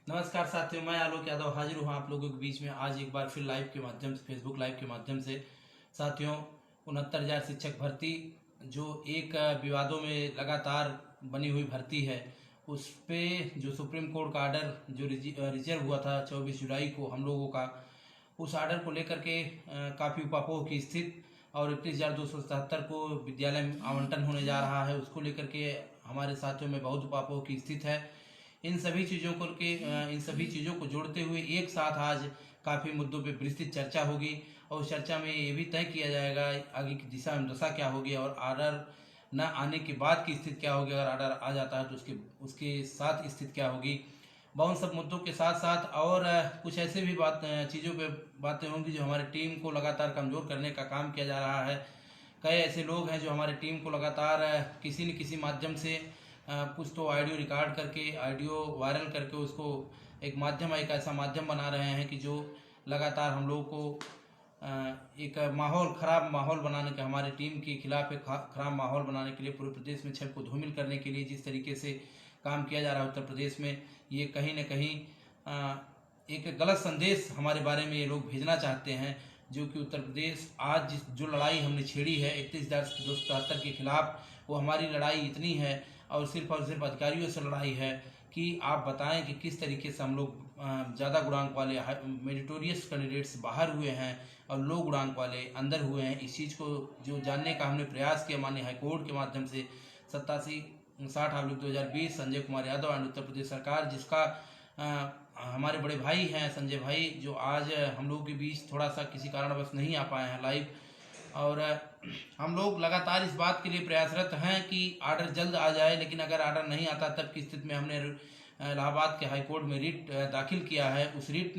नमस्कार साथियों, मैं आलोक यादव हाजिर हूँ आप लोगों के बीच में आज एक बार फिर लाइव के माध्यम से, फेसबुक लाइव के माध्यम से। साथियों, 69,000 शिक्षक भर्ती जो एक विवादों में लगातार बनी हुई भर्ती है, उस पे जो सुप्रीम कोर्ट का आर्डर जो रिजर्व हुआ था 24 जुलाई को हम लोगों का, उस आर्डर को लेकर के काफ़ी उपापोह की स्थिति और 31,277 को विद्यालय में आवंटन होने जा रहा है, उसको लेकर के हमारे साथियों में बहुत उपापोह की स्थिति है। इन सभी चीज़ों को जोड़ते हुए एक साथ आज काफ़ी मुद्दों पे विस्तृत चर्चा होगी और चर्चा में ये भी तय किया जाएगा आगे की दिशा में दशा क्या होगी और आर्डर न आने के बाद की स्थिति क्या होगी। अगर आर्डर आ जाता है तो उसके साथ स्थिति क्या होगी। बहुत सब मुद्दों के साथ साथ और कुछ ऐसे भी चीज़ों पे बातें होंगी जो हमारी टीम को लगातार कमज़ोर करने का काम किया जा रहा है। कई ऐसे लोग हैं जो हमारी टीम को लगातार किसी न किसी माध्यम से कुछ तो ऑडियो रिकॉर्ड करके, ऑडियो वायरल करके उसको एक ऐसा माध्यम बना रहे हैं कि जो लगातार हम लोगों को एक खराब माहौल बनाने के, हमारे टीम के खिलाफ एक खराब माहौल बनाने के लिए, पूरे प्रदेश में छल को धूमिल करने के लिए जिस तरीके से काम किया जा रहा है उत्तर प्रदेश में, ये कहीं न कहीं एक गलत संदेश हमारे बारे में ये लोग भेजना चाहते हैं। जो कि उत्तर प्रदेश आज जो लड़ाई हमने छेड़ी है 31,277 के खिलाफ, वो हमारी लड़ाई इतनी है और सिर्फ अधिकारियों से लड़ाई है कि आप बताएं कि किस तरीके से हम लोग ज़्यादा गुणांक वाले मेरिटोरियस कैंडिडेट्स बाहर हुए हैं और लो गुणांक वाले अंदर हुए हैं। इस चीज़ को जो जानने का हमने प्रयास किया माननीय हाईकोर्ट के माध्यम से 87/60/2020 संजय कुमार यादव एंड उत्तर प्रदेश सरकार, जिसका हमारे बड़े भाई हैं संजय भाई, जो आज हम लोगों के बीच थोड़ा सा किसी कारणवश नहीं आ पाए हैं लाइव, और हम लोग लगातार इस बात के लिए प्रयासरत हैं कि आर्डर जल्द आ जाए। लेकिन अगर आर्डर नहीं आता तब की स्थिति में हमने इलाहाबाद के हाई कोर्ट में रिट दाखिल किया है। उस रिट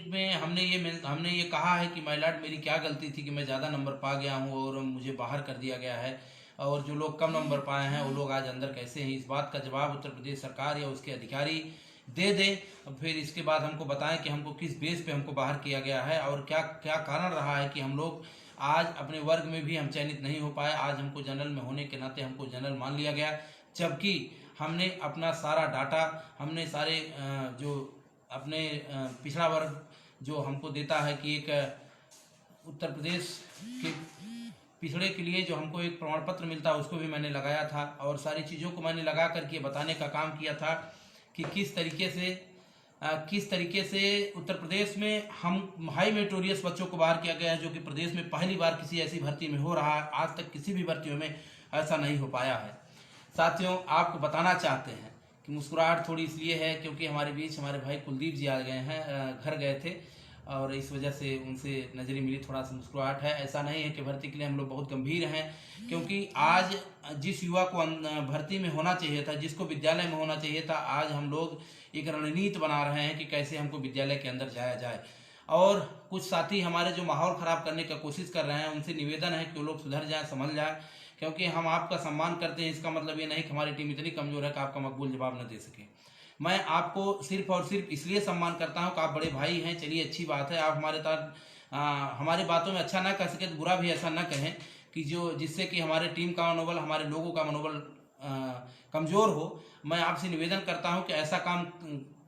में हमने ये कहा है कि माय लॉर्ड, मेरी क्या गलती थी कि मैं ज़्यादा नंबर पा गया हूँ और मुझे बाहर कर दिया गया है, और जो लोग कम नंबर पाए हैं वो लोग आज अंदर कैसे हैं। इस बात का जवाब उत्तर प्रदेश सरकार या उसके अधिकारी दे दें। फिर इसके बाद हमको बताएं कि हमको किस बेस पे हमको बाहर किया गया है और क्या क्या कारण रहा है कि हम लोग आज अपने वर्ग में भी हम चयनित नहीं हो पाए। आज हमको जनरल में होने के नाते हमको जनरल मान लिया गया, जबकि हमने अपना सारा डाटा, हमने सारे जो अपने पिछड़ा वर्ग जो हमको देता है कि एक उत्तर प्रदेश के पिछड़े के लिए जो हमको एक प्रमाण पत्र मिलता है, उसको भी मैंने लगाया था और सारी चीज़ों को मैंने लगा करके बताने का काम किया था कि किस तरीके से उत्तर प्रदेश में हम हाई मेरिटोरियस बच्चों को बाहर किया गया है, जो कि प्रदेश में पहली बार किसी ऐसी भर्ती में हो रहा है। आज तक किसी भी भर्तियों में ऐसा नहीं हो पाया है। साथियों, आपको बताना चाहते हैं कि मुस्कुराहट थोड़ी इसलिए है क्योंकि हमारे बीच हमारे भाई कुलदीप जी आ गए हैं, घर गए थे और इस वजह से उनसे नजरी मिली, थोड़ा सा मुस्कुराहट है। ऐसा नहीं है कि भर्ती के लिए हम लोग बहुत गंभीर हैं, क्योंकि आज जिस युवा को भर्ती में होना चाहिए था, जिसको विद्यालय में होना चाहिए था, आज हम लोग एक रणनीति बना रहे हैं कि कैसे हमको विद्यालय के अंदर जाया जाए। और कुछ साथी हमारे जो माहौल ख़राब करने का कोशिश कर रहे हैं, उनसे निवेदन है कि वो लोग सुधर जाएँ, समझ जाएँ, क्योंकि हम आपका सम्मान करते हैं। इसका मतलब ये नहीं कि हमारी टीम इतनी कमज़ोर है कि आपका मकबूल जवाब न दे सके। मैं आपको सिर्फ और सिर्फ इसलिए सम्मान करता हूं कि आप बड़े भाई हैं। चलिए, अच्छी बात है, आप हमारे साथ हमारी बातों में अच्छा ना कह सके तो बुरा भी ऐसा ना कहें कि जिससे कि हमारे टीम का मनोबल, हमारे लोगों का मनोबल कमज़ोर हो। मैं आपसे निवेदन करता हूं कि ऐसा काम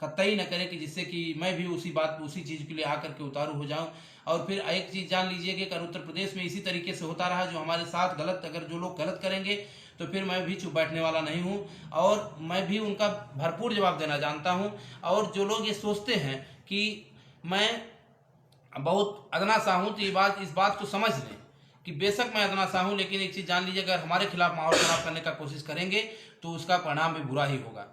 कतई न करें कि जिससे कि मैं भी उसी चीज़ के लिए आकर के उतारू हो जाऊं। और फिर एक चीज़ जान लीजिए कि अगर उत्तर प्रदेश में इसी तरीके से होता रहा, जो हमारे साथ अगर जो लोग गलत करेंगे, तो फिर मैं भी चुप बैठने वाला नहीं हूं और मैं भी उनका भरपूर जवाब देना जानता हूं। और जो लोग ये सोचते हैं कि मैं बहुत अदना सा हूं, तो इस बात को समझ लें कि बेशक मैं अदना सा हूं, लेकिन एक चीज़ जान लीजिए, अगर हमारे खिलाफ माहौल खराब करने का कोशिश करेंगे तो उसका परिणाम भी बुरा ही होगा।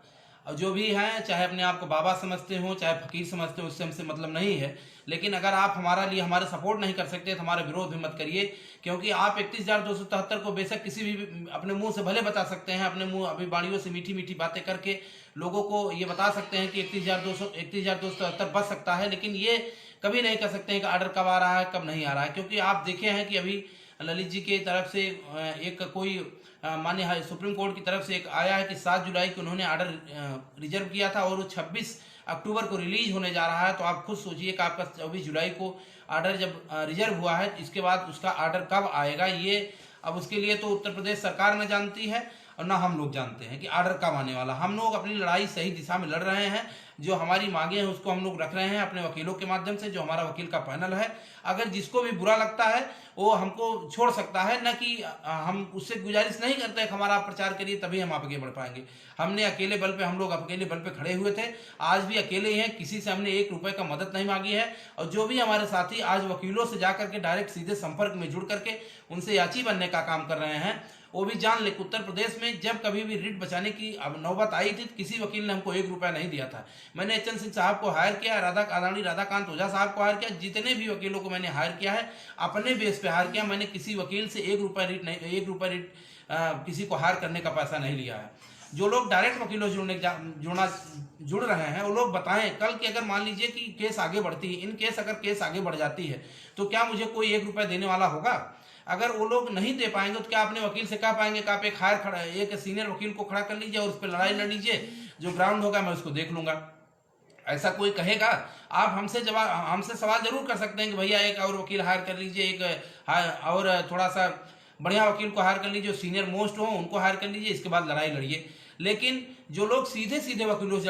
और जो भी हैं, चाहे अपने आप को बाबा समझते हो, चाहे फकीर समझते हो, उससे हमसे मतलब नहीं है। लेकिन अगर आप हमारे सपोर्ट नहीं कर सकते तो हमारा विरोध भी मत करिए, क्योंकि आप 31,277 को बेशक किसी भी अपने मुंह से भले बता सकते हैं, अपने मुंह अभिवाणियों से मीठी मीठी बातें करके लोगों को ये बता सकते हैं कि 31,277 बच सकता है, लेकिन ये कभी नहीं कर सकते हैं कि आर्डर कब आ रहा है, कब नहीं आ रहा है। क्योंकि आप देखे हैं कि अभी ललित जी की तरफ से एक कोई माननीय सुप्रीम कोर्ट की तरफ से एक आया है कि 7 जुलाई को उन्होंने आर्डर रिजर्व किया था और वो 26 अक्टूबर को रिलीज होने जा रहा है। तो आप खुद सोचिए कि आपका 24 जुलाई को आर्डर जब रिजर्व हुआ है, इसके बाद उसका आर्डर कब आएगा, ये अब उसके लिए तो उत्तर प्रदेश सरकार न जानती है और ना हम लोग जानते हैं कि आर्डर कब आने वाला। हम लोग अपनी लड़ाई सही दिशा में लड़ रहे हैं। जो हमारी मांगे हैं उसको हम लोग रख रहे हैं अपने वकीलों के माध्यम से, जो हमारा वकील का पैनल है। अगर जिसको भी बुरा लगता है वो हमको छोड़ सकता है, न कि हम उससे गुजारिश नहीं करते हैं कि हमारा आप प्रचार करिए तभी हम आगे बढ़ पाएंगे। हमने अकेले बल पे, हम लोग अकेले बल पे खड़े हुए थे, आज भी अकेले ही हैं। किसी से हमने 1 रुपए का मदद नहीं मांगी है। और जो भी हमारे साथी आज वकीलों से जाकर के डायरेक्ट सीधे संपर्क में जुड़ करके उनसे याची बनने का काम कर रहे हैं, वो भी जान ले उत्तर प्रदेश में जब कभी भी रिट बचाने की अब नौबत आई थी, किसी वकील ने हमको 1 रुपया नहीं दिया था। मैंने एचएन सिंह साहब को हायर किया, आदरणीय राधाकांत ओझा साहब को हायर किया, जितने भी वकीलों को मैंने हायर किया है अपने बेस पे हायर किया। मैंने किसी वकील से 1 रुपया रिट किसी को हायर करने का पैसा नहीं लिया है। जो लोग डायरेक्ट वकीलों से जुड़ रहे हैं वो लोग बताएं, कल की अगर मान लीजिए कि केस आगे बढ़ती है, इन केस अगर केस आगे बढ़ जाती है तो क्या मुझे कोई 1 रुपया देने वाला होगा? अगर वो लोग नहीं दे पाएंगे तो क्या अपने वकील से कह पाएंगे कि आप एक सीनियर वकील को खड़ा कर लीजिए और उस पर लड़ाई लड़ लीजिए, जो ग्राउंड होगा मैं उसको देख लूंगा? ऐसा कोई कहेगा? आप हमसे सवाल जरूर कर सकते हैं कि भैया एक और वकील हायर कर लीजिए, एक और थोड़ा सा बढ़िया वकील को हायर कर लीजिए, जो सीनियर मोस्ट हो उनको हायर कर लीजिए, इसके बाद लड़ाई लड़िए। लेकिन जो लोग सीधे सीधे वकीलों से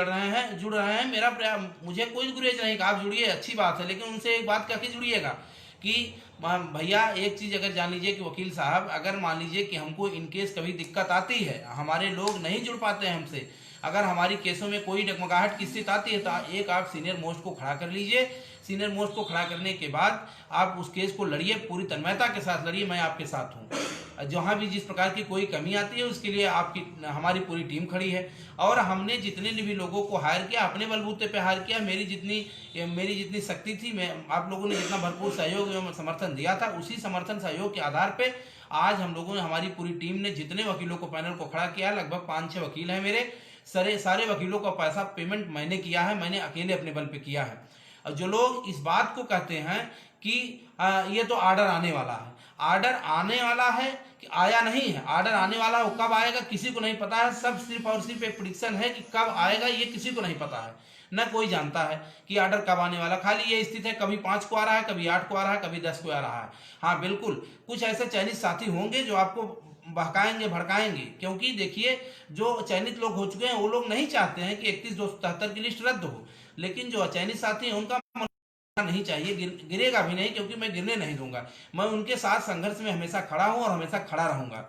जुड़ रहे हैं, मुझे कोई गुरेज नहीं कि आप जुड़िए, अच्छी बात है, लेकिन उनसे एक बात कह के जुड़िएगा कि भैया एक चीज अगर जान लीजिए कि वकील साहब, अगर मान लीजिए कि हमको इनकेस कभी दिक्कत आती है, हमारे लोग नहीं जुड़ पाते हैं हमसे, अगर हमारी केसों में कोई डगमगाहट की स्थिति आती है तो एक आप सीनियर मोस्ट को खड़ा कर लीजिए। सीनियर मोस्ट को खड़ा करने के बाद आप उस केस को लड़िए, पूरी तन्मयता के साथ लड़िए, मैं आपके साथ हूँ। जहाँ भी जिस प्रकार की कोई कमी आती है उसके लिए हमारी पूरी टीम खड़ी है। और हमने जितने भी लोगों को हायर किया अपने बलबूते पे हायर किया। मेरी जितनी शक्ति थी, मैं आप लोगों ने जितना भरपूर सहयोग एवं समर्थन दिया था, उसी समर्थन सहयोग के आधार पे आज हम लोगों ने, हमारी पूरी टीम ने जितने वकीलों को पैनल को खड़ा किया, लगभग 5-6 वकील हैं मेरे, सारे वकीलों का पैसा पेमेंट मैंने किया है, मैंने अकेले अपने बल पे किया है। और जो लोग इस बात को कहते हैं कि ये तो आर्डर आने वाला है, आर्डर आने वाला है कि आया नहीं है, आर्डर आने वाला है, कब आएगा किसी को नहीं पता है। सब सिर्फ और सिर्फ एक प्रेडिक्शन है कि कब आएगा ये किसी को नहीं पता है, न कोई जानता है कि आर्डर कब आने वाला। खाली ये स्थिति है कभी 5 को आ रहा है, कभी 8 को आ रहा है, कभी 10 को आ रहा है। हाँ बिल्कुल, कुछ ऐसे चयनित साथी होंगे जो आपको बहकाएंगे भड़काएंगे, क्योंकि देखिए जो चयनित लोग हो चुके हैं वो लोग नहीं चाहते हैं कि 31,277 की लिस्ट रद्द हो, लेकिन जो अचयनित साथी हैं उनका नहीं चाहिए, गिरेगा भी नहीं, क्योंकि मैं गिरने नहीं दूंगा। मैं उनके साथ संघर्ष में हमेशा खड़ा हूं और हमेशा खड़ा रहूंगा।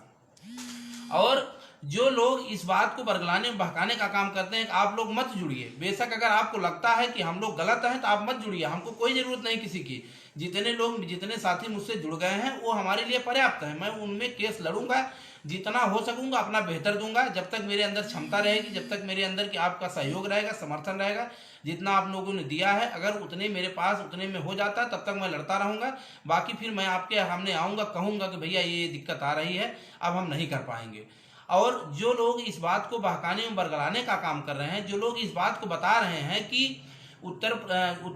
और जो लोग इस बात को बरगलाने बहकाने का काम करते हैं कि आप लोग मत जुड़िए, बेशक अगर आपको लगता है कि हम लोग गलत हैं तो आप मत जुड़िए, हमको कोई जरूरत नहीं किसी की। जितने साथी मुझसे जुड़ गए हैं वो हमारे लिए पर्याप्त है। मैं उनमें केस लड़ूंगा, जितना हो सकूंगा अपना बेहतर दूंगा, जब तक मेरे अंदर क्षमता रहेगी, जब तक मेरे अंदर कि आपका सहयोग रहेगा, समर्थन रहेगा, जितना आप लोगों ने दिया है, अगर उतने मेरे पास उतने में हो जाता है तब तक मैं लड़ता रहूंगा। बाकी फिर मैं आपके सामने आऊंगा, कहूंगा कि भैया ये दिक्कत आ रही है, अब हम नहीं कर पाएंगे। और जो लोग इस बात को बहकाने और बरगलाने का काम कर रहे हैं, जो लोग इस बात को बता रहे हैं कि उत्तर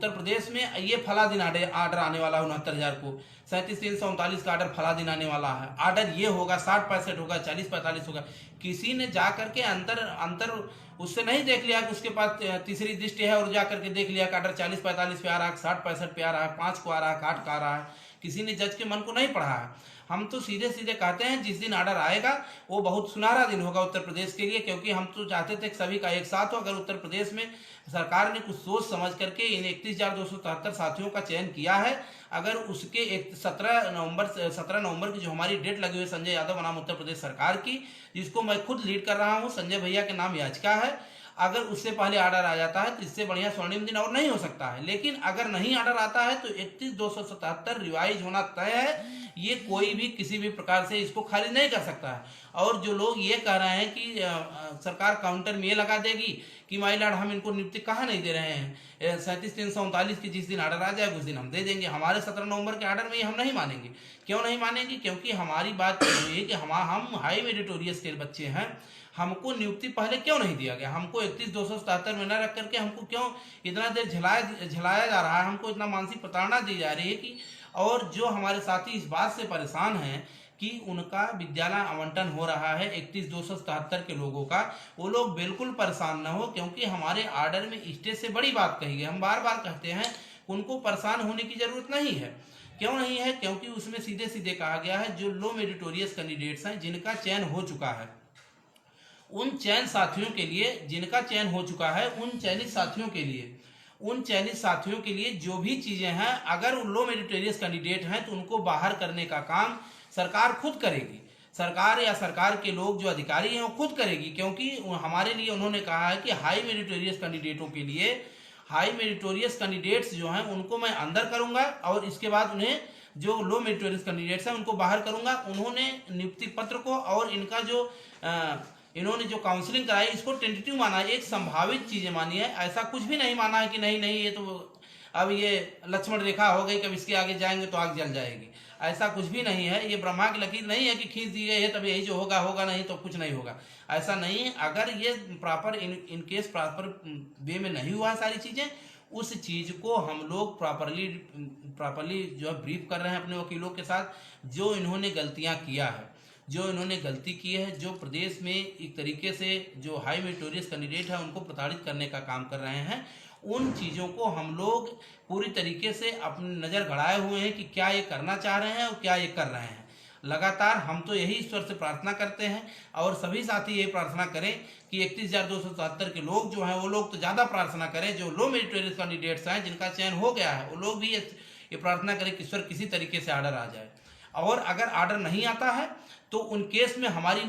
प्रदेश में ये फला दिन आर्डर आने वाला है 69,000 को, 37,339 का आर्डर फला दिन आने वाला है, आर्डर ये होगा, 60-65 होगा, 40-45 होगा, किसी ने जा करके अंतर उससे नहीं देख लिया कि उसके पास तीसरी दृष्टि है और जा करके देख लिया कि आर्डर 40-45 पे आ रहा है, 60-65 पे आ रहा है, 5 को आ रहा है, 8 का आ रहा है। किसी ने जज के मन को नहीं पढ़ा है। हम तो सीधे सीधे कहते हैं जिस दिन आर्डर आएगा वो बहुत सुनहरा दिन होगा उत्तर प्रदेश के लिए, क्योंकि हम तो चाहते थे कि सभी का एक साथ हो। अगर उत्तर प्रदेश में सरकार ने कुछ सोच समझ करके इन 31,277 साथियों का चयन किया है, अगर उसके 17 नवंबर की जो हमारी डेट लगी हुई है संजय यादव बनाम उत्तर प्रदेश सरकार की, जिसको मैं खुद लीड कर रहा हूँ, संजय भैया के नाम याचिका है, अगर उससे पहले आर्डर आ जाता है तो इससे बढ़िया स्वर्णिम दिन और नहीं हो सकता है। लेकिन अगर नहीं आर्डर आता है तो 31,277 रिवाइज होना तय है, ये कोई भी किसी भी प्रकार से इसको खाली नहीं कर सकता है। और जो लोग ये कह रहे हैं कि सरकार काउंटर में ये लगा देगी कि माई लॉर्ड हम इनको नियुक्ति कहाँ नहीं दे रहे हैं, 37,339 की जिस दिन आर्डर आ जाएगा उस दिन हम दे देंगे। हमारे 17 नवंबर के आर्डर में ये हम नहीं मानेंगे। क्यों नहीं मानेंगे? क्योंकि हमारी बात ये है कि हम हाई मेरिटोरियस के बच्चे हैं, हमको नियुक्ति पहले क्यों नहीं दिया गया? हमको 31,277 में न रख करके हमको क्यों इतना देर झलाया जा रहा है, हमको इतना मानसिक प्रताड़ना दी जा रही है कि, और जो हमारे साथी इस बात से परेशान हैं कि उनका विद्यालय आवंटन हो रहा है 31,277 के लोगों का, वो लोग बिल्कुल परेशान न हो, क्योंकि हमारे आर्डर में स्टेज से बड़ी बात कही गई। हम बार बार कहते हैं उनको परेशान होने की जरूरत नहीं है। क्यों नहीं है? क्योंकि उसमें सीधे सीधे कहा गया है जो लो मेरिटोरियस कैंडिडेट्स हैं, जिनका चयन हो चुका है, उन चयन साथियों के लिए जिनका चयन हो चुका है, उन चयनित साथियों के लिए जो भी चीजें हैं, अगर वो लो मेरिटोरियस कैंडिडेट हैं तो उनको बाहर करने का काम सरकार खुद करेगी। सरकार या सरकार के लोग जो अधिकारी हैं वो खुद करेगी, क्योंकि हमारे लिए उन्होंने कहा है कि हाई मेरिटोरियस कैंडिडेटों के लिए, हाई मेरिटोरियस कैंडिडेट्स जो हैं उनको मैं अंदर करूंगा और इसके बाद उन्हें जो लो मेरिटोरियस कैंडिडेट्स हैं उनको बाहर करूंगा। उन्होंने नियुक्ति पत्र को और इनका जो इन्होंने जो काउंसलिंग कराई इसको टेंटेटिव माना है, एक संभावित चीजें मानी है। ऐसा कुछ भी नहीं माना है कि नहीं नहीं ये तो अब ये लक्ष्मण रेखा हो गई, कब इसके आगे जाएंगे तो आग जल जाएगी। ऐसा कुछ भी नहीं है, ये ब्रह्मा की लकीर नहीं है कि खींच दी गई है तब यही जो होगा होगा, नहीं तो कुछ नहीं होगा। ऐसा नहीं है। अगर ये proper in case proper way में नहीं हुआ सारी चीजें, उस चीज को हम लोग प्रॉपरली जो है ब्रीफ कर रहे हैं अपने वकीलों के साथ। जो इन्होंने गलतियां किया है, जो इन्होंने गलती की है, जो प्रदेश में एक तरीके से जो हाई मेरिटोरियस कैंडिडेट है उनको प्रताड़ित करने का काम कर रहे हैं, उन चीज़ों को हम लोग पूरी तरीके से अपनी नज़र गड़ाए हुए हैं कि क्या ये करना चाह रहे हैं और क्या ये कर रहे हैं। लगातार हम तो यही ईश्वर से प्रार्थना करते हैं और सभी साथी यही प्रार्थना करें कि 31,277 के लोग जो हैं वो लोग तो ज़्यादा प्रार्थना करें, जो लो मेरिटोरियस कैंडिडेट्स हैं जिनका चयन हो गया है वो लोग भी ये प्रार्थना करें कि ईश्वर किसी तरीके से आर्डर आ जाए। और अगर आर्डर नहीं आता है तो उन केस में हमारी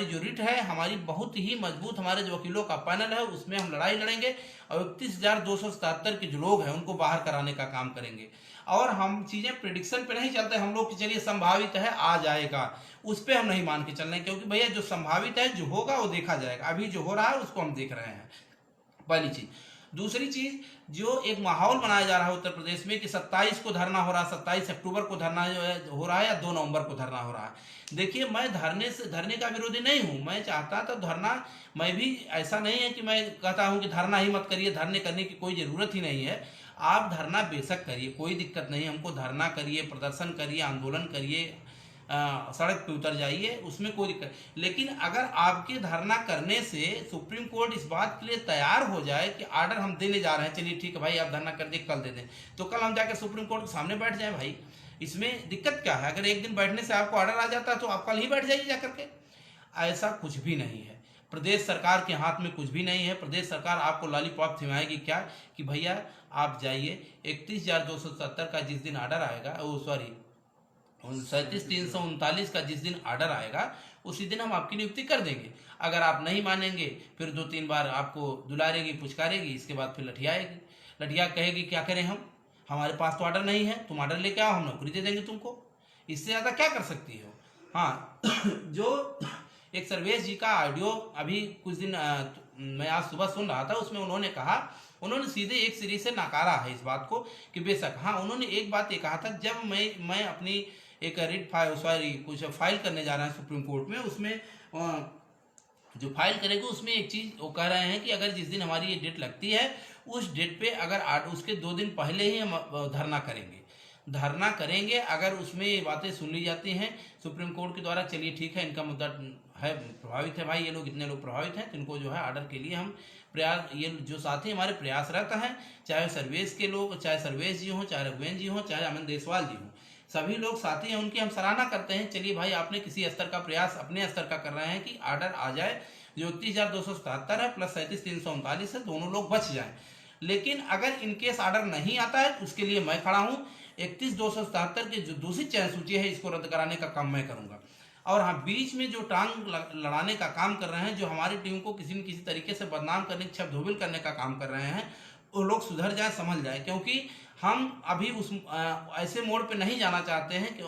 जो रिट है, हमारी बहुत ही मजबूत हमारे जो वकीलों का पैनल है उसमें हम लड़ाई लड़ेंगे और 31,277 के जो लोग हैं उनको बाहर कराने का काम करेंगे। और हम चीजें प्रिडिक्शन पे नहीं चलते हम लोग कि चलिए संभावित है आ जाएगा, उस पर हम नहीं मान के चल रहे हैं, क्योंकि भैया जो संभावित है जो होगा वो देखा जाएगा। अभी जो हो रहा है उसको हम देख रहे हैं, पहली चीज। दूसरी चीज, जो एक माहौल बनाया जा रहा है उत्तर प्रदेश में कि 27 को धरना हो रहा है, 27 अक्टूबर को धरना जो है हो रहा है या 2 नवंबर को धरना हो रहा है। देखिए, मैं धरने का विरोधी नहीं हूं, मैं चाहता तो धरना, मैं भी ऐसा नहीं है कि मैं कहता हूं कि धरना ही मत करिए, धरने करने की कोई जरूरत ही नहीं है। आप धरना बेशक करिए, कोई दिक्कत नहीं, हमको धरना करिए, प्रदर्शन करिए, आंदोलन करिए, सड़क पे उतर जाइए, उसमें कोई दिक्कत। लेकिन अगर आपके धरना करने से सुप्रीम कोर्ट इस बात के लिए तैयार हो जाए कि आर्डर हम देने जा रहे हैं, चलिए ठीक है भाई आप धरना कर दिए, कल दे दें, तो कल हम जाकर सुप्रीम कोर्ट के सामने बैठ जाए भाई, इसमें दिक्कत क्या है? अगर एक दिन बैठने से आपको आर्डर आ जाता है तो आप कल ही बैठ जाइए जाकर के। ऐसा कुछ भी नहीं है, प्रदेश सरकार के हाथ में कुछ भी नहीं है। प्रदेश सरकार आपको लॉलीपॉप थमाएगी क्या कि भैया आप जाइए, 31,277 का जिस दिन आर्डर आएगा, वो सॉरी 37,339 का जिस दिन आर्डर आएगा उसी दिन हम आपकी नियुक्ति कर देंगे। अगर आप नहीं मानेंगे फिर 2-3 बार आपको दुलारेगी, पुचकारेगी, इसके बाद फिर लठियाएगी, लठिया कहेगी क्या करें हम, हमारे पास तो आर्डर नहीं है, तुम आर्डर लेके आओ, हम नौकरी दे देंगे तुमको, इससे ज़्यादा क्या कर सकती हो। हाँ जो एक सर्वेश जी का ऑडियो अभी कुछ दिन मैं आज सुबह सुन रहा था, उसमें उन्होंने कहा, उन्होंने सीधे एक सीरीज से नकारा है इस बात को कि बेशक हाँ, उन्होंने एक बात ये कहा था, जब मैं अपनी एक रिट कुछ फाइल करने जा रहे हैं सुप्रीम कोर्ट में, उसमें जो फाइल करेगा उसमें एक चीज वो कह रहे हैं कि अगर जिस दिन हमारी ये डेट लगती है उस डेट पे अगर उसके 2 दिन पहले ही हम धरना करेंगे, अगर उसमें ये बातें सुन ली जाती हैं सुप्रीम कोर्ट के द्वारा, चलिए ठीक है, इनका मुद्दा है प्रभावित है भाई, ये लोग इतने लोग प्रभावित हैं, तो इनको जो है आर्डर के लिए हम प्रयास, ये जो साथी हमारे प्रयासरत हैं, चाहे सर्वेश के लोग, चाहे सर्वेश जी हों, चाहे रघुवेंद्र जी हों, चाहे अमन देसवाल जी हों, सभी लोग साथी हैं, उनकी हम सराहना करते हैं। चलिए भाई, आपने किसी स्तर का प्रयास अपने स्तर का कर रहे हैं कि आर्डर आ जाए, जो 31,277 है प्लस 37,339 है, दोनों लोग बच जाएं। लेकिन अगर इनकेस आर्डर नहीं आता है तो उसके लिए मैं खड़ा हूं, 31,277 की जो दूसरी चयन सूची है इसको रद्द कराने का काम मैं करूंगा। और हाँ, बीच में जो टांग लड़ाने का काम कर रहे हैं, जो हमारी टीम को किसी न किसी तरीके से बदनाम करने, छप धोबिल करने का काम कर रहे हैं, वो लोग सुधर जाए, समझ जाए, क्योंकि हम अभी उस ऐसे मोड़ पे नहीं जाना चाहते हैं कि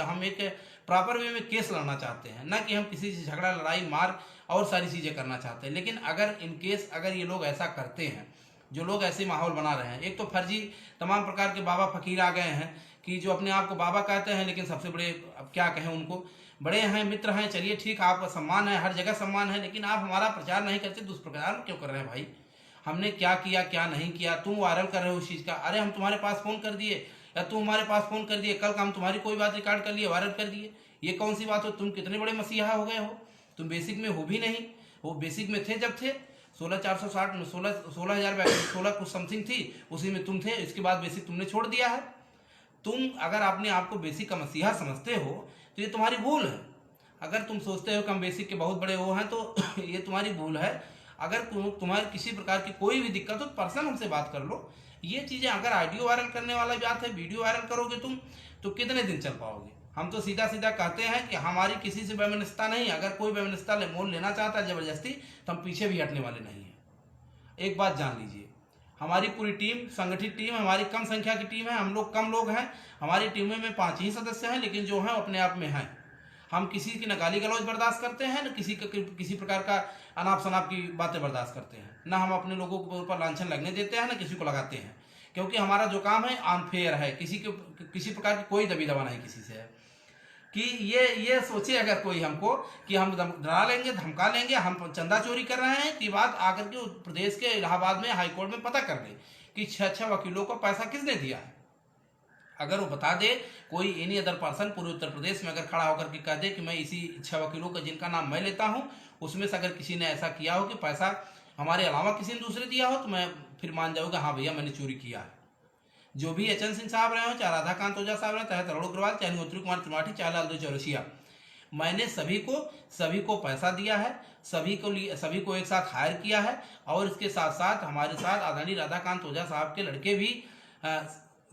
हम एक प्रॉपर वे में केस लड़ना चाहते हैं, ना कि हम किसी से झगड़ा, लड़ाई, मार और सारी चीजें करना चाहते हैं। लेकिन अगर ये लोग ऐसा करते हैं, जो लोग ऐसे माहौल बना रहे हैं, एक तो फर्जी तमाम प्रकार के बाबा फकीर आ गए हैं कि जो अपने आप को बाबा कहते हैं, लेकिन सबसे बड़े, अब क्या कहें उनको, बड़े हैं, मित्र हैं, चलिए ठीक, आपका सम्मान है, हर जगह सम्मान है, लेकिन आप हमारा प्रचार नहीं करते, दुष्प्रचार क्यों कर रहे हैं भाई? हमने क्या किया क्या नहीं किया, तुम वायरल कर रहे हो उस चीज का, अरे हम तुम्हारे पास फोन कर दिए या तुम हमारे पास फोन कर दिए, कल का हम तुम्हारी कोई बात रिकॉर्ड कर लिए, वायरल कर दिए, ये कौन सी बात हो? तुम कितने बड़े मसीहा हो गए हो? तुम बेसिक में हो भी नहीं, वो बेसिक में थे जब थे 16,460 16,000 कुछ समथिंग थी, उसी में तुम थे, इसके बाद बेसिक तुमने छोड़ दिया है। तुम अगर आपने आपको बेसिक का मसीहा समझते हो तो ये तुम्हारी भूल है। अगर तुम सोचते हो कि हम बेसिक के बहुत बड़े वो हैं तो ये तुम्हारी भूल है। अगर तुम्हारे किसी प्रकार की कोई भी दिक्कत हो तो पर्सनल हमसे बात कर लो। ये चीज़ें अगर ऑडियो वायरल करने वाला बात है, वीडियो वायरल करोगे तुम तो कितने दिन चल पाओगे। हम तो सीधा सीधा कहते हैं कि हमारी किसी से वैमनस्यता नहीं। अगर कोई वैमनस्यता मोल लेना चाहता है ज़बरदस्ती तो हम पीछे भी हटने वाले नहीं हैं। एक बात जान लीजिए, हमारी पूरी टीम संगठित टीम, हमारी कम संख्या की टीम है, हम लोग कम लोग हैं। हमारी टीम में 5 ही सदस्य हैं, लेकिन जो हैं अपने आप में हैं। हम किसी की न गाली गलौज बर्दाश्त करते हैं, न किसी प्रकार का अनाप शनाप की बातें बर्दाश्त करते हैं, न हम अपने लोगों के ऊपर लांछन लगने देते हैं, न किसी को लगाते हैं। क्योंकि हमारा जो काम है अनफेयर है, किसी प्रकार की कोई दबी दबा नहीं किसी से है कि ये सोचे अगर कोई हमको कि हम डरा लेंगे, धमका लेंगे, हम चंदा चोरी कर रहे हैं, कि बात आकर के उत्तर प्रदेश के इलाहाबाद में हाईकोर्ट में पता कर ले कि 6 वकीलों को पैसा किसने दिया है। अगर वो बता दे, कोई एनी अदर पर्सन पूरे उत्तर प्रदेश में अगर खड़ा होकर के कह दे कि मैं इसी 6 वकीलों का जिनका नाम मैं लेता हूं उसमें से अगर किसी ने ऐसा किया हो कि पैसा हमारे अलावा किसी ने दूसरे दिया हो, तो मैं फिर मान जाऊंगा हाँ भैया मैंने चोरी किया है। जो भी एच.एन. सिंह साहब रहे हो, चाहे राधाकांत ओझा साहब रहे, चाहे तरुण अग्रवाल, चाहे गौतम कुमार त्रिपाठी, चाहे लालदू चौरसिया, मैंने सभी को पैसा दिया है, सभी को एक साथ हायर किया है। और इसके साथ साथ हमारे साथ आदरणीय राधाकांत ओझा साहब के लड़के भी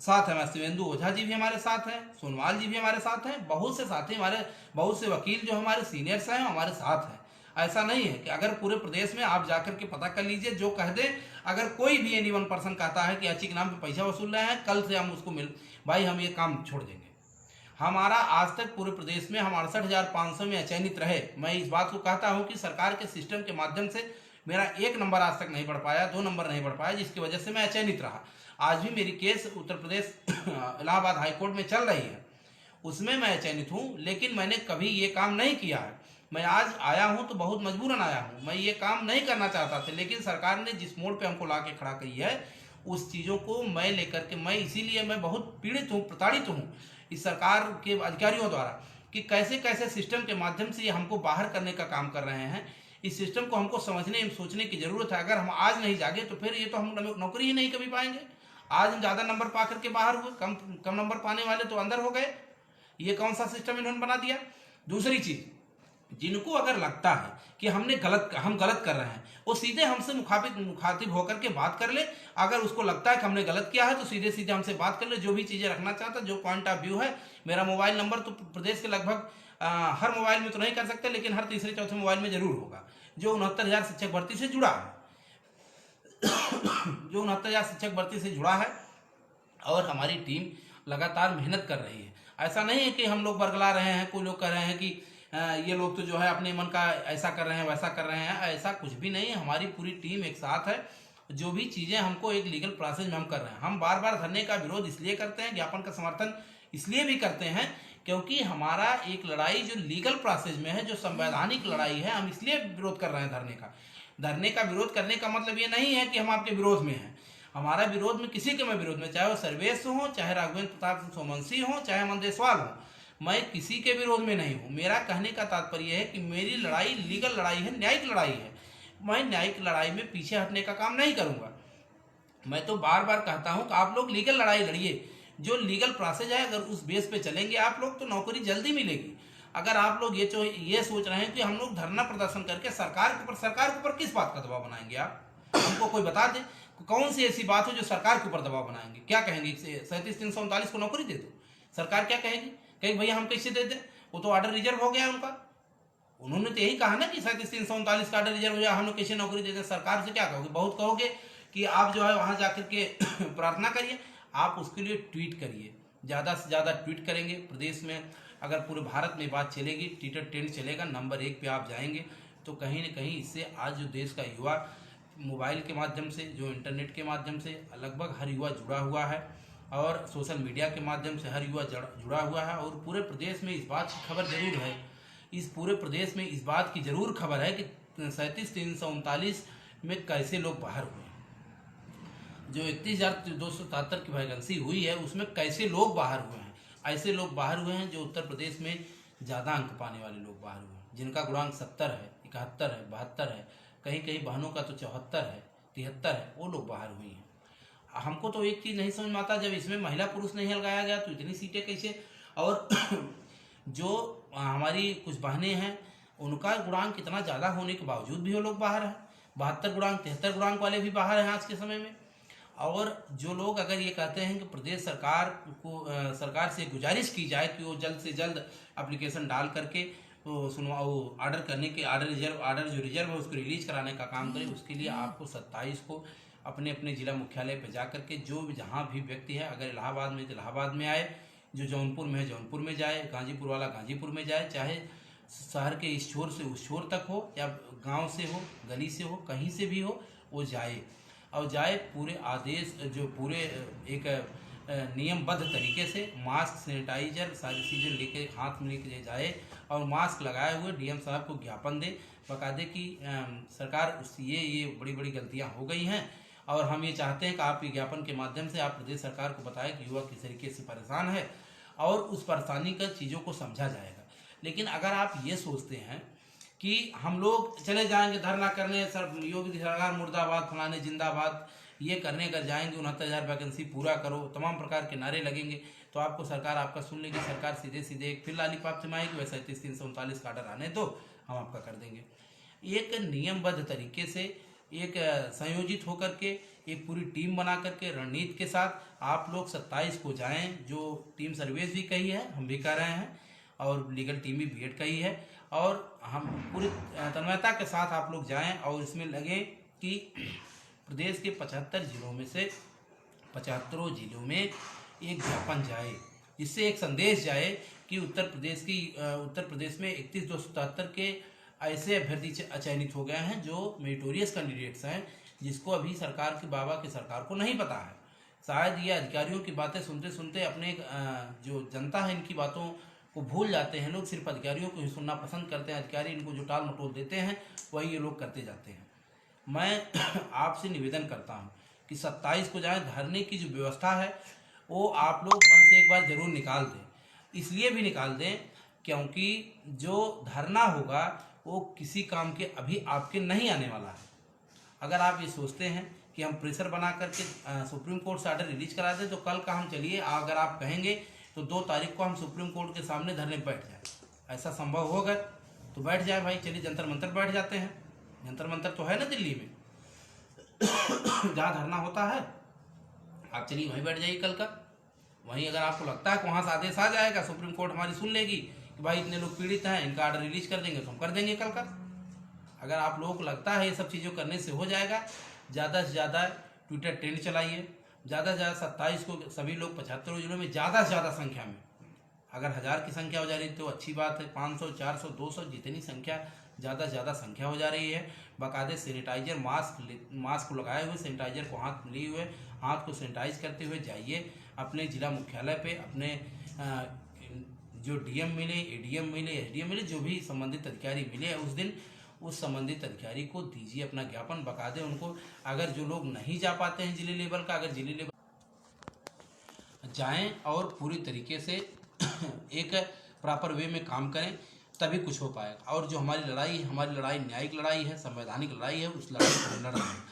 साथ है। शिवेंदु ओझा जी भी हमारे साथ हैं, सोनवाल जी भी हमारे साथ हैं, बहुत से साथी हमारे, बहुत से वकील जो हमारे सीनियर्स हैं हमारे साथ हैं। ऐसा नहीं है कि अगर पूरे प्रदेश में आप जाकर के पता कर लीजिए, जो कह दे, अगर कोई भी एनी वन पर्सन कहता है कि अच्छी के नाम पे पैसा वसूल रहे हैं, कल से हम उसको भाई हम ये काम छोड़ देंगे। हमारा आज तक पूरे प्रदेश में हम 68,500 में अचयनित रहे। मैं इस बात को कहता हूं कि सरकार के सिस्टम के माध्यम से मेरा 1 नंबर आज तक नहीं बढ़ पाया, 2 नंबर नहीं बढ़ पाया, जिसकी वजह से मैं अचयनित रहा। आज भी मेरी केस उत्तर प्रदेश इलाहाबाद हाईकोर्ट में चल रही है, उसमें मैं अचयनित हूँ, लेकिन मैंने कभी ये काम नहीं किया है। मैं आज आया हूँ तो बहुत मजबूरन आया हूँ, मैं ये काम नहीं करना चाहता था, लेकिन सरकार ने जिस मोड़ पे हमको ला के खड़ा करी है उस चीज़ों को मैं लेकर के इसीलिए मैं बहुत पीड़ित हूँ, प्रताड़ित हूँ इस सरकार के अधिकारियों द्वारा कि कैसे कैसे सिस्टम के माध्यम से ये हमको बाहर करने का काम कर रहे हैं। इस सिस्टम को हमको समझने सोचने की जरूरत है। अगर हम आज नहीं जागे तो फिर ये तो हम नौकरी ही नहीं कभी पाएंगे। आज हम ज़्यादा नंबर पा करके बाहर हुए, कम नंबर पाने वाले तो अंदर हो गए। ये कौन सा सिस्टम इन्होंने बना दिया। दूसरी चीज़, जिनको अगर लगता है कि हम गलत कर रहे हैं, वो सीधे हमसे मुखातिब होकर के बात कर ले। अगर उसको लगता है कि हमने गलत किया है तो सीधे सीधे हमसे बात कर ले। जो भी चीज़ें रखना चाहता, जो पॉइंट ऑफ व्यू है, मेरा मोबाइल नंबर तो प्रदेश के लगभग हर मोबाइल में तो नहीं कर सकते, लेकिन हर तीसरे चौथे मोबाइल में जरूर होगा, जो 69,000 शिक्षक भर्ती से जुड़ा है जो 69,000 शिक्षक भर्ती से जुड़ा है। और हमारी टीम लगातार मेहनत कर रही है। ऐसा नहीं है कि हम लोग बरगला रहे हैं, कोई लोग कह रहे हैं कि ये लोग तो जो है अपने मन का ऐसा कर रहे हैं वैसा कर रहे हैं। ऐसा कुछ भी नहीं है। हमारी पूरी टीम एक साथ है। जो भी चीज़ें हमको एक लीगल प्रोसेस में हम कर रहे हैं, हम बार बार धरने का विरोध इसलिए करते हैं, ज्ञापन का समर्थन इसलिए भी करते हैं क्योंकि हमारा एक लड़ाई जो लीगल प्रोसेस में है, जो संवैधानिक लड़ाई है, हम इसलिए विरोध कर रहे हैं धरने का विरोध करने का मतलब ये नहीं है कि हम आपके विरोध में हैं। हमारा विरोध में किसी के मैं विरोध में, चाहे वो सर्वेश हो, चाहे राघवेंद्र प्रताप सोमवंशी हो, चाहे अमन देसवाल हो, मैं किसी के विरोध में नहीं हूँ। मेरा कहने का तात्पर्य है कि मेरी लड़ाई लीगल लड़ाई है, न्यायिक लड़ाई है। मैं न्यायिक लड़ाई में पीछे हटने का काम नहीं करूँगा। मैं तो बार बार कहता हूँ कि आप लोग लीगल लड़ाई लड़िए। जो लीगल प्रोसेस है, अगर उस बेस पे चलेंगे आप लोग तो नौकरी जल्दी मिलेगी। अगर आप लोग ये सोच रहे हैं कि हम लोग धरना प्रदर्शन करके सरकार के ऊपर किस बात का दबाव बनाएंगे, आप हमको कोई बता दें कौन सी ऐसी बात है जो सरकार के ऊपर दबाव बनाएंगे। क्या कहेंगे 37,339 को नौकरी दे दो, सरकार क्या कहेगी? कहेगी भैया हम कैसे दे दें, वो तो ऑर्डर रिजर्व हो गया उनका। उन्होंने तो यही कहा ना कि 37,339 का ऑर्डर रिजर्व हो जाए, हम लोग कैसे नौकरी दे दें। सरकार से क्या कहोगे? बहुत कहोगे कि आप जो है वहाँ जाकर के प्रार्थना करिए। आप उसके लिए ट्वीट करिए, ज़्यादा से ज़्यादा ट्वीट करेंगे। प्रदेश में अगर पूरे भारत में बात चलेगी, ट्विटर ट्रेंड चलेगा, नंबर 1 पे आप जाएंगे। तो कहीं ना कहीं इससे आज जो देश का युवा मोबाइल के माध्यम से, जो इंटरनेट के माध्यम से लगभग हर युवा जुड़ा हुआ है और सोशल मीडिया के माध्यम से हर युवा जुड़ा हुआ है। और पूरे प्रदेश में इस बात की खबर जरूर है, पूरे प्रदेश में इस बात की जरूर खबर है कि 37,339 में कैसे लोग बाहर हुए। जो 31,277 की वैकेंसी हुई है उसमें कैसे लोग बाहर हुए हैं। ऐसे लोग बाहर हुए हैं जो उत्तर प्रदेश में ज़्यादा अंक पाने वाले लोग बाहर हुए हैं, जिनका गुणांक 70 है, 71 है, 72 है, कहीं कहीं बहनों का तो 74 है, 73 है, वो लोग बाहर हुई हैं। हमको तो एक चीज़ नहीं समझ में आता, जब इसमें महिला पुरुष नहीं लगाया गया तो इतनी सीटें कैसे। और जो हमारी कुछ बहनें हैं, उनका गुणांक इतना ज़्यादा होने के बावजूद भी वो लोग बाहर हैं। 72 गुणांक 73 गुणांक वाले भी बाहर हैं आज के समय में। और जो लोग अगर ये कहते हैं कि प्रदेश सरकार को सरकार से गुजारिश की जाए कि वो जल्द से जल्द एप्लीकेशन डाल करके तो वो ऑर्डर करने के ऑर्डर जो रिजर्व है उसको रिलीज कराने का काम करे, उसके लिए आपको 27 को अपने अपने जिला मुख्यालय पर जा करके जो भी जहाँ भी व्यक्ति है, अगर इलाहाबाद में तो इलाहाबाद में आए, जो जौनपुर में है जौनपुर में जाए, गाजीपुर वाला गाजीपुर में जाए, चाहे शहर के इस छोर से उस छोर तक हो या गांव से हो, गली से हो, कहीं से भी हो, वो जाए और जाए पूरे आदेश जो पूरे एक नियमबद्ध तरीके से मास्क, सैनिटाइजर सारी चीज़ें लेके हाथ में लेके जाए और मास्क लगाए हुए डीएम साहब को ज्ञापन दे, बता दे कि सरकार ये बड़ी बड़ी गलतियां हो गई हैं और हम ये चाहते हैं कि आप विज्ञापन के माध्यम से आप प्रदेश सरकार को बताएं कि युवा किस तरीके से परेशान है और उस परेशानी का चीज़ों को समझा जाएगा। लेकिन अगर आप ये सोचते हैं कि हम लोग चले जाएंगे धरना करने, सर योगी सरकार मुर्दाबाद, फलाने जिंदाबाद, ये करने अगर जाएंगे 69,000 वैकेंसी पूरा करो, तमाम प्रकार के नारे लगेंगे तो आपको सरकार आपका सुन लेगी। सरकार सीधे सीधे एक फिर लालीपाप जमाएगी, वैसा 37,339 का ऑर्डर आने दो, हम आपका कर देंगे। एक नियमबद्ध तरीके से, एक संयोजित होकर के, एक पूरी टीम बना करके रणनीति के साथ आप लोग 27 को जाएं, जो टीम सर्विस भी कही है, हम भी कर रहे हैं और लीगल टीम भी बीएड कही है और हम पूरी तन्मयता के साथ आप लोग जाएं और इसमें लगे कि प्रदेश के 75 जिलों में से 75 जिलों में एक ज्ञापन जाए, जिससे एक संदेश जाए कि उत्तर प्रदेश में 31,277 के ऐसे अभ्यर्थी चयनित हो गए हैं जो मेरिटोरियस कैंडिडेट्स हैं, जिसको अभी सरकार की सरकार को नहीं पता है। शायद ये अधिकारियों की बातें सुनते सुनते अपने जो जनता है इनकी बातों को भूल जाते हैं लोग, सिर्फ अधिकारियों को ही सुनना पसंद करते हैं। अधिकारी इनको जो टाल मटोल देते हैं वही ये लोग करते जाते हैं। मैं आपसे निवेदन करता हूं कि 27 को जाएं, धरने की जो व्यवस्था है वो आप लोग मन से एक बार जरूर निकाल दें। इसलिए भी निकाल दें क्योंकि जो धरना होगा वो किसी काम के अभी आपके नहीं आने वाला है। अगर आप ये सोचते हैं कि हम प्रेशर बना करके सुप्रीम कोर्ट से ऑर्डर रिलीज करा दें तो कल का हम चलिए, अगर आप कहेंगे तो 2 तारीख को हम सुप्रीम कोर्ट के सामने धरने बैठ जाए, ऐसा संभव होगा तो बैठ जाए भाई, चलिए जंतर मंतर बैठ जाते हैं। जंतर मंतर तो है ना दिल्ली में जहाँ धरना होता है, आप चलिए वहीं बैठ जाइए कल का। वहीं अगर आपको लगता है कि वहाँ से आदेश आ जाएगा, सुप्रीम कोर्ट हमारी सुन लेगी कि भाई इतने लोग पीड़ित हैं, इनका ऑर्डर रिलीज कर देंगे तो हम कर देंगे कल का। अगर आप लोगों को लगता है ये सब चीज़ों करने से हो जाएगा, ज़्यादा से ज़्यादा ट्विटर ट्रेंड चलाइए, ज़्यादा से ज़्यादा 27 को सभी लोग 75 जिलों में ज़्यादा से ज़्यादा संख्या में, अगर 1000 की संख्या हो जा रही तो अच्छी बात है, 500 400 200 जितनी संख्या ज़्यादा से ज़्यादा संख्या हो जा रही है, बाकायदे सैनिटाइजर मास्क को लगाए हुए, सैनिटाइजर को हाथ में लिए हुए, हाथ को सैनिटाइज करते हुए जाइए अपने जिला मुख्यालय पे। अपने जो डीएम मिले, एडीएम मिले, एसडीएम मिले, जो भी संबंधित अधिकारी मिले उस दिन, उस संबंधित अधिकारी को दीजिए अपना ज्ञापन, बकायदे उनको। अगर जो लोग नहीं जा पाते हैं जिले लेवल का, अगर जिले लेवल जाएं और पूरी तरीके से एक प्रॉपर वे में काम करें तभी कुछ हो पाएगा। और जो हमारी लड़ाई न्यायिक लड़ाई है, संवैधानिक लड़ाई है, उस लड़ाई को लड़ रहे हैं।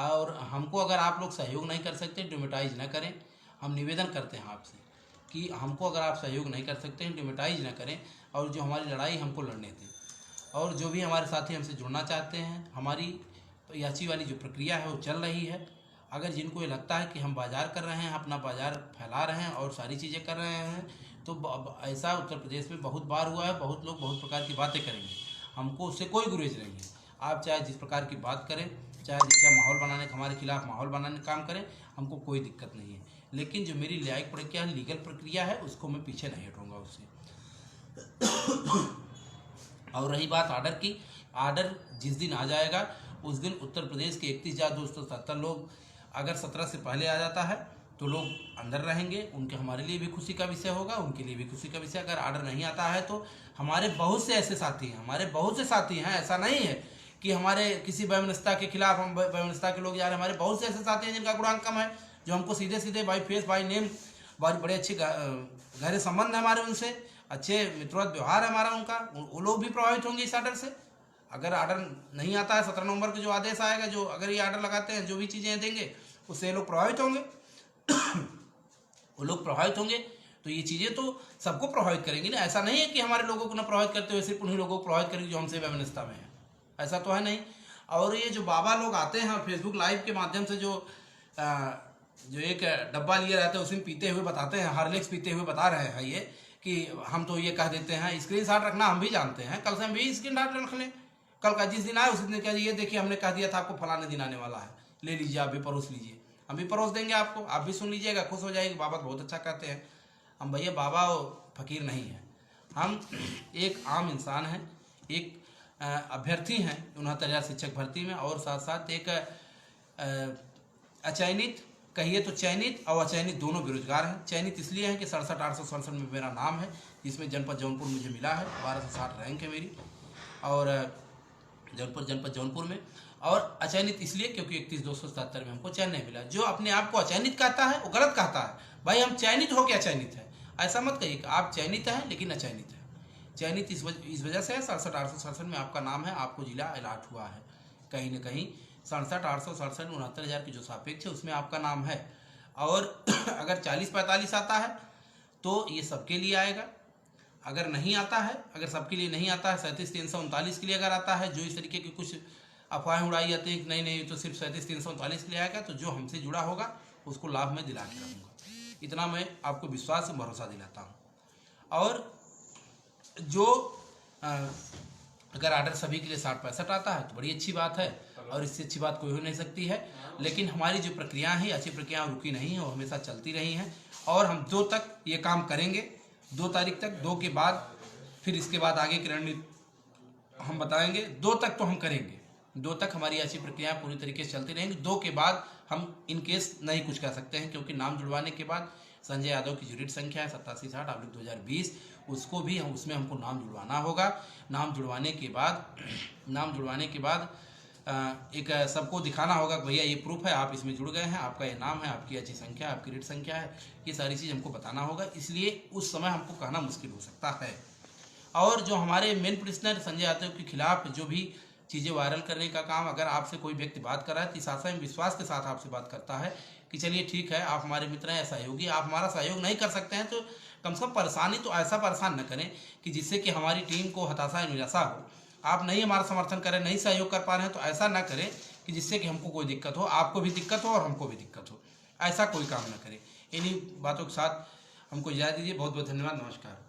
और हमको अगर आप लोग सहयोग नहीं कर सकते, डिमेटाइज न करें। हम निवेदन करते हैं आपसे कि हमको अगर आप सहयोग नहीं कर सकते हैं, डिमेटाइज न करें और जो हमारी लड़ाई हमको लड़ने दें। और जो भी हमारे साथी हमसे जुड़ना चाहते हैं, हमारी याची वाली जो प्रक्रिया है वो चल रही है। अगर जिनको ये लगता है कि हम बाजार कर रहे हैं, अपना बाजार फैला रहे हैं और सारी चीज़ें कर रहे हैं, तो ऐसा उत्तर प्रदेश में बहुत बार हुआ है। बहुत लोग बहुत प्रकार की बातें करेंगे, हमको उससे कोई गुरेज नहीं है। आप चाहे जिस प्रकार की बात करें, चाहे जिसका माहौल बनाने का, हमारे खिलाफ माहौल बनाने का काम करें, हमको कोई दिक्कत नहीं है। लेकिन जो मेरी न्यायिक प्रक्रिया है, लीगल प्रक्रिया है, उसको मैं पीछे नहीं हटूँगा उससे। और रही बात ऑर्डर की, ऑर्डर जिस दिन आ जाएगा उस दिन उत्तर प्रदेश के 31,277 लोग, अगर 17 से पहले आ जाता है तो लोग अंदर रहेंगे, उनके हमारे लिए भी खुशी का विषय होगा, उनके लिए भी खुशी का विषय। अगर ऑर्डर नहीं आता है तो हमारे बहुत से ऐसे साथी हैं, ऐसा नहीं है कि हमारे किसी वैमनस्यता के खिलाफ हम वैमनस्यता के लोग जा रहे हैं। हमारे बहुत से ऐसे साथी हैं जिनका गुणांक कम है, जो हमको सीधे सीधे बाई फेस बाई नेम, बड़े अच्छे गहरे संबंध है हमारे उनसे, अच्छे मित्रवत व्यवहार है हमारा उनका, वो लोग भी प्रभावित होंगे इस ऑर्डर से। अगर ऑर्डर नहीं आता है, 17 नवंबर को जो आदेश आएगा, जो अगर ये ऑर्डर लगाते हैं, जो भी चीज़ें देंगे, उससे लोग प्रभावित होंगे वो लोग प्रभावित होंगे। तो ये चीज़ें तो सबको प्रभावित करेंगी ना। ऐसा नहीं है कि हमारे लोगों को ना प्रभावित करते हुए सिर्फ उन्हीं लोगों को प्रभावित करेगी जो हमसे व्यवस्था में है, ऐसा तो है नहीं। और ये जो बाबा लोग आते हैं फेसबुक लाइव के माध्यम से जो एक डब्बा लिए रहते हैं उसमें पीते हुए बताते हैं, हार्लिक्स पीते हुए बता रहे हैं ये कि हम तो ये कह देते हैं। स्क्रीनशॉट रखना हम भी जानते हैं, कल से हम भी स्क्रीनशॉट रख लें। कल का जिस दिन आए उस दिन कह ये देखिए हमने कह दिया था आपको फलाने दिन आने वाला है, ले लीजिए आप भी परोस लीजिए, हम भी परोस देंगे आपको, आप भी सुन लीजिएगा, खुश हो जाएगी। बाबा बहुत अच्छा कहते हैं। हम भैया बाबा फकीर नहीं है, हम एक आम इंसान हैं, एक अभ्यर्थी हैं 69,000 शिक्षक भर्ती में, और साथ साथ एक अचयनित कहिए तो चयनित और अचयनित दोनों बेरोजगार हैं। चयनित इसलिए है कि 67,867 में मेरा नाम है, जिसमें जनपद जौनपुर मुझे मिला है, 1260 रैंक है मेरी, और जनपद जौनपुर में। और अचयनित इसलिए क्योंकि 31,277 में हमको चयन नहीं मिला। जो अपने आप को अचयनित कहता है वो गलत कहता है। भाई हम चयनित हो के अचयनित है, ऐसा मत कहिए कि आप चयनित हैं लेकिन अचयनित है। चयनित इस वजह से 67,867 में आपका नाम है, आपको जिला अलॉट हुआ है कहीं ना कहीं। 67,867 69,000 की जो सापेक्ष है उसमें आपका नाम है। और अगर 40-45 आता है तो ये सबके लिए आएगा। अगर नहीं आता है, अगर सबके लिए नहीं आता है, 37,339 के लिए अगर आता है, जो इस तरीके की कुछ अफवाहें उड़ाई जाती हैं कि नहीं तो सिर्फ 37,339 के लिए आएगा, तो जो हमसे जुड़ा होगा उसको लाभ में दिला के रहूँगा, इतना मैं आपको विश्वास और भरोसा दिलाता हूँ। और जो अगर आर्डर सभी के लिए 60-65 आता है तो बड़ी अच्छी बात है, और इससे अच्छी बात कोई हो नहीं सकती है। लेकिन हमारी जो प्रक्रिया है, अच्छी प्रक्रियाएँ रुकी नहीं है, वो हमेशा चलती रही हैं, और हम 2 तक ये काम करेंगे, 2 तारीख तक। 2 के बाद फिर इसके बाद आगे की रणनीति हम बताएंगे। 2 तक तो हम करेंगे, 2 तक हमारी ऐसी प्रक्रियाएं पूरी तरीके से चलती रहेंगी। 2 के बाद हम इन केस नहीं कुछ कह सकते हैं, क्योंकि नाम जुड़वाने के बाद संजय यादव की जो रीट संख्या है 8760/2020, उसको भी उसमें हमको नाम जुड़वाना होगा। नाम जुड़वाने के बाद एक सबको दिखाना होगा कि भैया ये प्रूफ है, आप इसमें जुड़ गए हैं, आपका ये नाम है, आपकी अच्छी संख्या, आपकी रीट संख्या है, ये सारी चीज़ हमको बताना होगा। इसलिए उस समय हमको कहना मुश्किल हो सकता है। और जो हमारे मेन पिटिशनर संजय यादव के खिलाफ जो भी चीज़ें वायरल करने का काम, अगर आपसे कोई व्यक्ति बात कर रहा है तो इस आशा में विश्वास के साथ आपसे बात करता है कि चलिए ठीक है, आप हमारे मित्र हैं, सहयोगी, आप हमारा सहयोग नहीं कर सकते हैं तो कम से कम परेशानी तो ऐसा परेशान न करें कि जिससे कि हमारी टीम को हताशा या निराशा हो। आप नहीं हमारा समर्थन करें, नहीं सहयोग कर पा रहे हैं तो ऐसा ना करें कि जिससे कि हमको कोई दिक्कत हो, आपको भी दिक्कत हो और हमको भी दिक्कत हो। ऐसा कोई काम ना करें। इन्हीं बातों के साथ हमको इजाज़त दीजिए। बहुत बहुत धन्यवाद। नमस्कार।